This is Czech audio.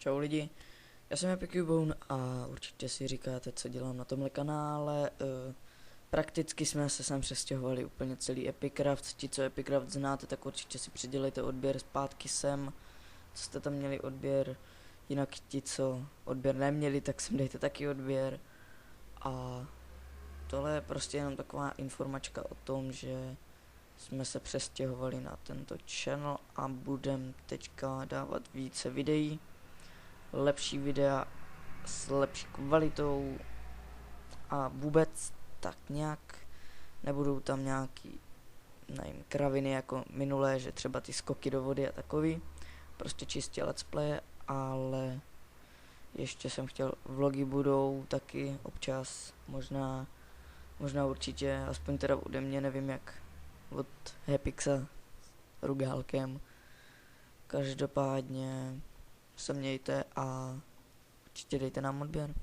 Čau lidi, já jsem Epic Cubone a určitě si říkáte, co dělám na tomhle kanále. Prakticky jsme se sem přestěhovali úplně celý Epicraft. Ti, co Epicraft znáte, tak určitě si přidělejte odběr zpátky sem, co jste tam měli odběr. Jinak ti, co odběr neměli, tak sem dejte taky odběr. A tohle je prostě jenom taková informačka o tom, že jsme se přestěhovali na tento channel a budem teďka dávat více videí, lepší videa s lepší kvalitou a vůbec tak nějak nebudou tam nějaký, nevím, kraviny jako minulé, že třeba ty skoky do vody a takový, prostě čistě let's play, ale ještě jsem chtěl, vlogy budou taky občas, možná určitě, aspoň teda ode mě, nevím jak od Happyxa Rugálkem. Každopádně se mějte a určitě dejte nám odběr.